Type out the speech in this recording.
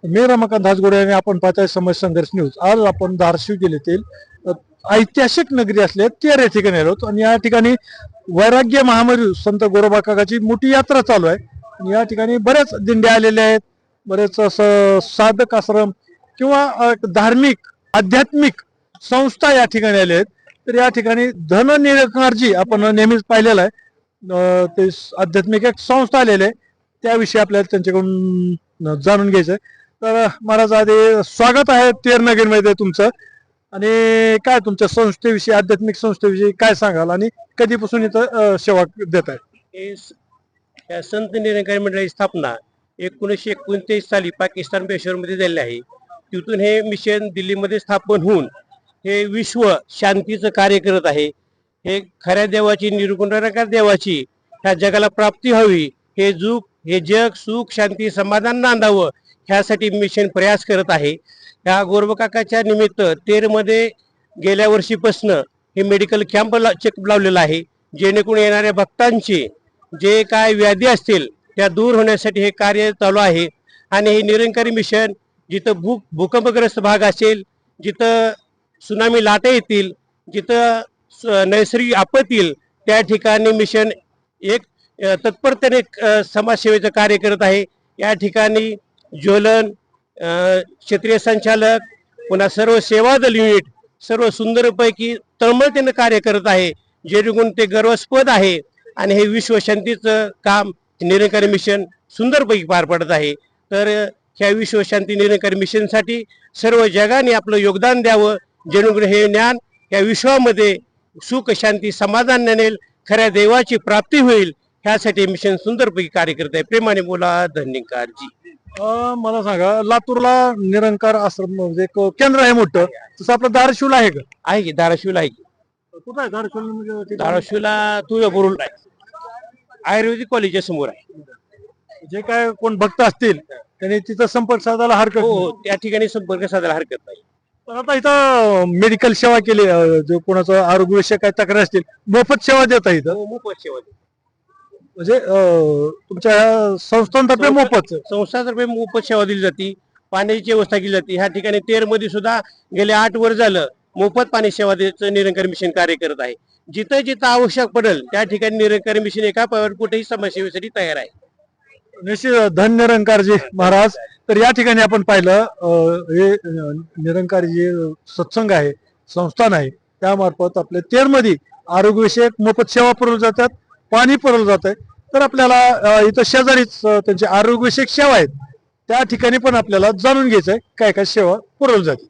मी रमाकांत हाजगोडे आणि आपण पाहताय समाज संघर्ष न्यूज। आज आपण धाराशिव जिल्ह्यातील ऐतिहासिक नगरी असले तेर या ठिकाणी आलो आणि या ठिकाणी वैराग्य महामारी संत गोरोबा काकाची मोठी यात्रा चालू आहे। आणि या ठिकाणी बरेच दिंड्या आलेले आहेत, बरेच असं साधक आश्रम किंवा धार्मिक आध्यात्मिक संस्था या ठिकाणी आले आहेत। तर या ठिकाणी धननिरंकारजी आपण नेहमीच पाहिलेलं आहे, ते आध्यात्मिक एक संस्था आलेले आहे, त्याविषयी आपल्याला त्यांच्याकडून जाणून घ्यायचं। तर महाराज आधी स्वागत आहे तेर नगरमध्ये तुमचं, आणि काय तुमच्या संस्थेविषयी आध्यात्मिक संस्थेविषयी काय सांगाल आणि कधीपासून इथं सेवा देत आहे? या संत निरंकारी मंडळाची स्थापना 1929 साली पाकिस्तान पेशवारमध्ये झाली आहे। तिथून हे मिशन दिल्लीमध्ये स्थापन होऊन हे विश्व शांतीचं कार्य करत आहे। हे खऱ्या देवाची निरंकार देवाची ह्या जगाला प्राप्ती व्हावी, हे जग सुख शांती समाधान नांदावं ह्यासाठी मिशन प्रयास करत आहे। ह्या गोरोबा काकाच्या निमित्त तेरमध्ये गेल्या वर्षीपासून हे मेडिकल कॅम्प चेकअप लावलेला आहे, जेणेकरून येणाऱ्या भक्तांची जे काय व्याधी असतील त्या दूर होण्यासाठी हे कार्य चालू आहे। आणि हे निरंकारी मिशन जिथं भूकंपग्रस्त भाग असेल, जिथं सुनामी लाटा येतील, जिथं नैसर्गिक आपत्ती येईल त्या ठिकाणी मिशन एक तत्परतेने समाजसेवेचं कार्य करत आहे। या ठिकाणी ज्वलन क्षेत्रीय संचालक पुन्हा सर्व सेवा दल युनिट सर्व सुंदरपैकी तळमळतेने कार्य करत आहे, जेणेकरून ते गर्वास्पद आहे। आणि हे विश्वशांतीचं काम निरंकारी मिशन सुंदरपैकी पार पडत आहे। तर ह्या विश्वशांती निरंकारी मिशनसाठी सर्व जगाने आपलं योगदान द्यावं, जेणेकरून हे ज्ञान या विश्वामध्ये सुख शांती समाधान नेल, खऱ्या देवाची प्राप्ती होईल, ह्यासाठी मिशन सुंदरपैकी कार्य करत आहे। प्रेमाने बोला धन्यकारजी। मला सांगा, लातूरला निरंकार आश्रम म्हणजे एक केंद्र आहे मोठं, तसं आपलं धाराशिवला आहे का? आहे की धाराशिवला आहे की। कुठं आहे धाराशिवला? म्हणजे धाराशिवला तुळजापूरला आहे, आयुर्वेदिक कॉलेजच्या समोर आहे। जे काय कोण भक्त असतील त्यांनी तिथं संपर्क साधायला हरकत नाही? हो, त्या ठिकाणी संपर्क साधायला हरकत नाही। पण आता इथं मेडिकल सेवा केली, जो कोणाचं आरोग्यविषयक काही तक्रार असतील मोफत सेवा देता इथं? मोफत सेवा म्हणजे तुमच्या संस्थांतर्फे मोफत संस्थातर्फे मोफत सेवा दिली जाते, पाण्याची व्यवस्था केली जाते। ह्या ठिकाणी तेरमध्ये सुद्धा गेले 8 वर्ष झालं मोफत पाणी सेवा देण्याचं निरंकारी मिशन कार्य करत आहे। जिथं जिथं आवश्यक पडेल त्या ठिकाणी निरंकारी मिशन एका पायावर कुठेही समाजसेवेसाठी तयार आहे। निश्चित धन्यरंकारजी महाराज। तर या ठिकाणी आपण पाहिलं हे निरंकारी जे सत्संग आहे, संस्थान आहे, त्यामार्फत आपल्या तेरमध्ये आरोग्यविषयक मोफत सेवा पुरवल्या जातात, पाणी पुरवलं जात आहे। तर आपल्याला इथं शेजारीच त्यांची आरोग्यविषयक सेवा आहेत, त्या ठिकाणी पण आपल्याला जाणून घ्यायचं आहे काय काय सेवा पुरवली जाते।